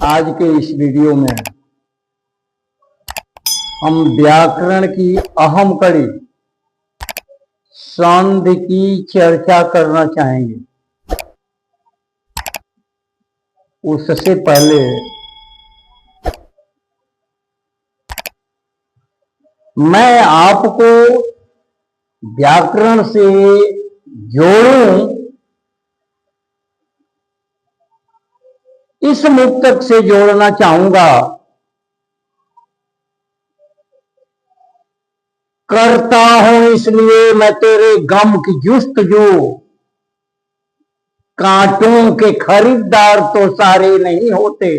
आज के इस वीडियो में हम व्याकरण की अहम कड़ी संधि की चर्चा करना चाहेंगे। उससे पहले मैं आपको व्याकरण से जोड़ूं, इस मुक्तक से जोड़ना चाहूंगा। करता हूं इसलिए मैं तेरे गम की जुस्तजू, कांटों के खरीदार तो सारे नहीं होते,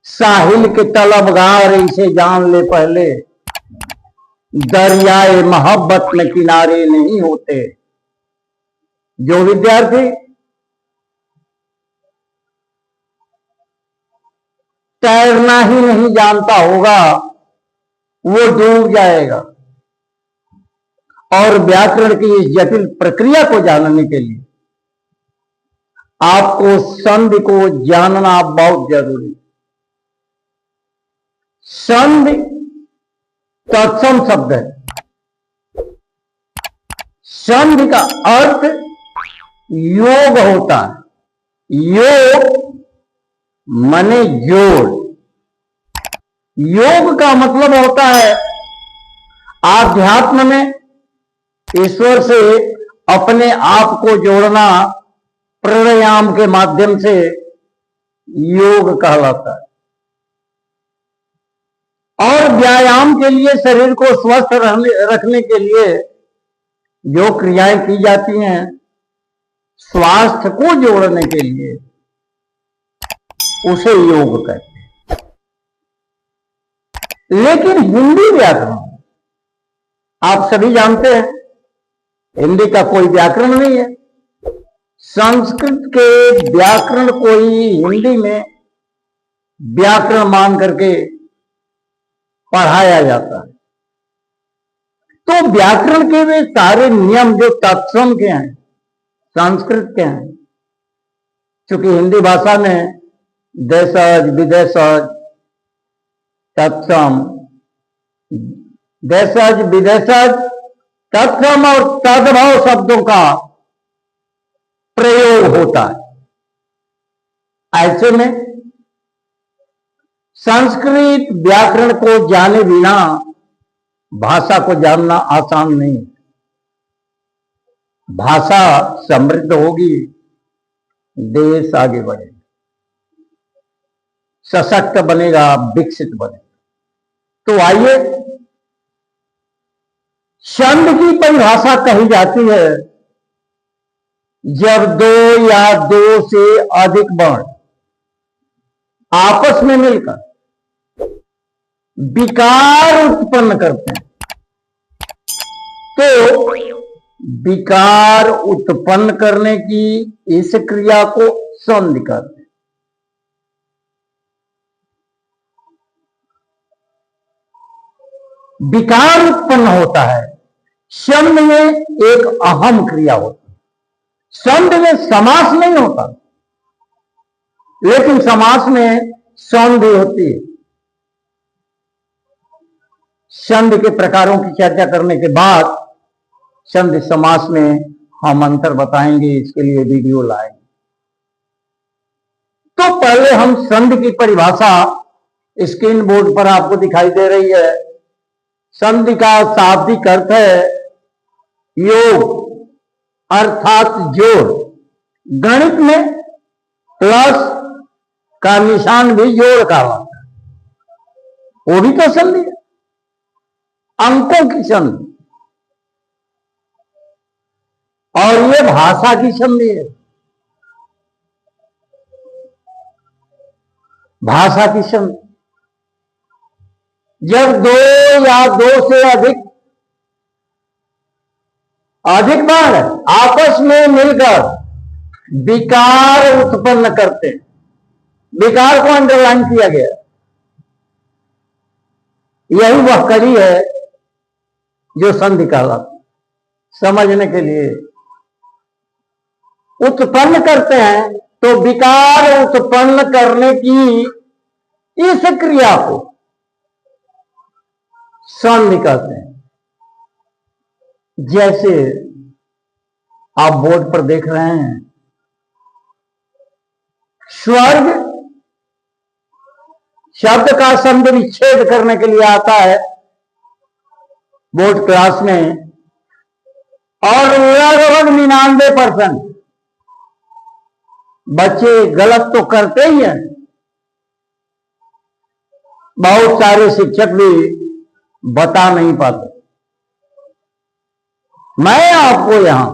साहिल के तलबगार इसे जान ले पहले, दरियाए मोहब्बत में किनारे नहीं होते। जो विद्यार्थी तैरना ही नहीं जानता होगा वो डूब जाएगा, और व्याकरण की इस जटिल प्रक्रिया को जानने के लिए आपको संधि को जानना बहुत जरूरी। संधि तत्सम शब्द है। संधि का अर्थ योग होता है। योग माने जोड़। योग का मतलब होता है आध्यात्म में ईश्वर से अपने आप को जोड़ना, प्राणायाम के माध्यम से योग कहलाता है। और व्यायाम के लिए, शरीर को स्वस्थ रखने के लिए जो क्रियाएं की जाती हैं, स्वास्थ्य को जोड़ने के लिए, उसे योग कहते हैं। लेकिन हिंदी व्याकरण आप सभी जानते हैं, हिंदी का कोई व्याकरण नहीं है। संस्कृत के व्याकरण को ही हिंदी में व्याकरण मान करके पढ़ाया जाता है। तो व्याकरण के वे सारे नियम जो तत्सम के हैं, संस्कृत के हैं, क्योंकि हिंदी भाषा में देशज, विदेशज, तत्सम, देशज, विदेशज, तत्सम और तद्भव शब्दों का प्रयोग होता है। ऐसे में संस्कृत व्याकरण को जाने बिना भाषा को जानना आसान नहीं। भाषा समृद्ध होगी, देश आगे बढ़ेगा, सशक्त बनेगा, विकसित बनेगा। तो आइए, संधि की परिभाषा कही जाती है जब दो या दो से अधिक वर्ण आपस में मिलकर विकार उत्पन्न करते हैं, तो विकार उत्पन्न करने की इस क्रिया को संधि कहते हैं। विकार उत्पन्न होता है, संधि में एक अहम क्रिया होती है। संधि में समास नहीं होता, लेकिन समास में संधि होती है। संधि के प्रकारों की चर्चा करने के बाद संधि समास में हम अंतर बताएंगे, इसके लिए वीडियो लाएंगे। तो पहले हम संधि की परिभाषा स्क्रीन बोर्ड पर आपको दिखाई दे रही है। संधि का शाब्दिक अर्थ है योग अर्थात जोड़। गणित में प्लस का निशान भी जोड़ का होता है, वो भी तो संधि है, अंकों की संधि। और ये भाषा की संधि है, भाषा की संधि। जब दो या दो से अधिक बार आपस में मिलकर विकार उत्पन्न करते हैं। विकार को अंडरलाइन किया गया, यही वह कड़ी है जो संधि कहलाती है। समझने के लिए उत्पन्न करते हैं, तो विकार उत्पन्न करने की इस क्रिया को संधि कहते हैं। जैसे आप बोर्ड पर देख रहे हैं, स्वर्ग शब्द का संधि विच्छेद करने के लिए आता है बोर्ड क्लास में, और लगभग 99% बच्चे गलत तो करते ही हैं। बहुत सारे शिक्षक भी बता नहीं पाते। मैं आपको यहां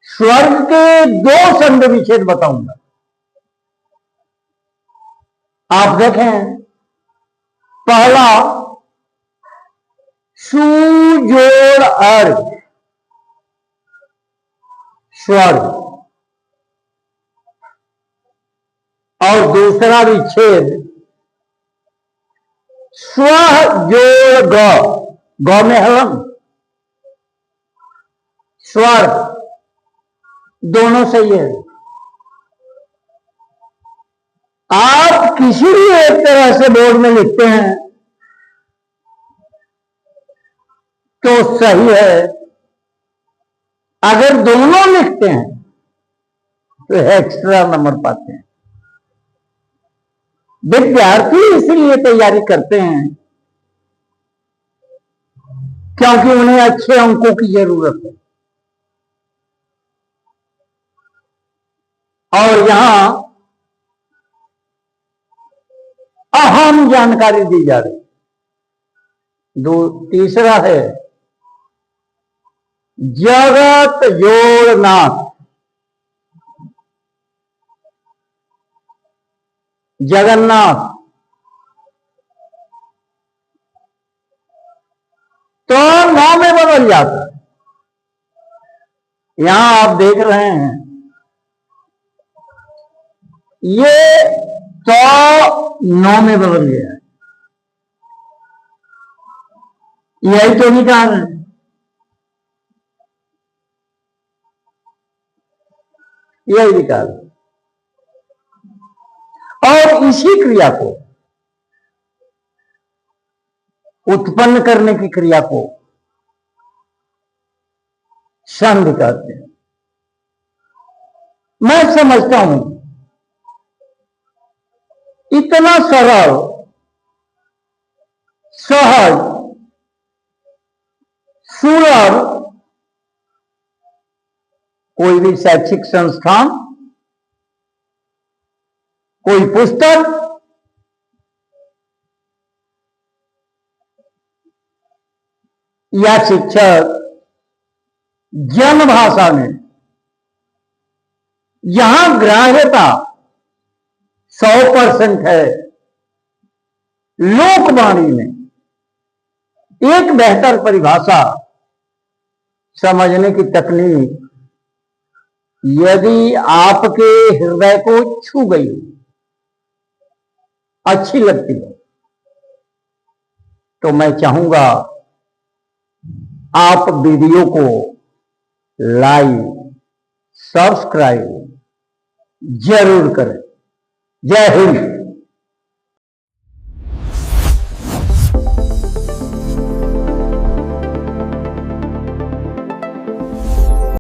स्वर्ग के 2 संधि विच्छेद बताऊंगा। आप देखें, पहला सुजोड़ अर्घ स्वर्ग, और दूसरा विच्छेद स्व जोड़ गौ में हलम स्वर्ग, दोनों सही है। आप किसी भी एक तरह से बोर्ड में लिखते हैं तो सही है, अगर दोनों लिखते हैं तो एक्स्ट्रा नंबर पाते हैं। विद्यार्थी इसलिए तैयारी करते हैं क्योंकि उन्हें अच्छे अंकों की जरूरत है। और यहां अहम जानकारी दी जा रही। तीसरा है जगत जोड़नाथ, जगन्नाथ, तो 9 में बदल जाता है। यहां आप देख रहे हैं, ये तो 9 में बदल गया है। यही तो निकाल है। यही निकाल, और इसी क्रिया को उत्पन्न करने की क्रिया को संधि कहते हैं। मैं समझता हूं इतना सरल, सहज, सुलभ कोई भी शैक्षिक संस्थान, कोई पुस्तक या शिक्षक जन भाषा में, यहां ग्राह्यता 100% है, लोकवाणी में एक बेहतर परिभाषा समझने की तकनीक यदि आपके हृदय को छू गई, अच्छी लगती है, तो मैं चाहूंगा आप वीडियो को लाइक, सब्सक्राइब जरूर करें। जय हिंद।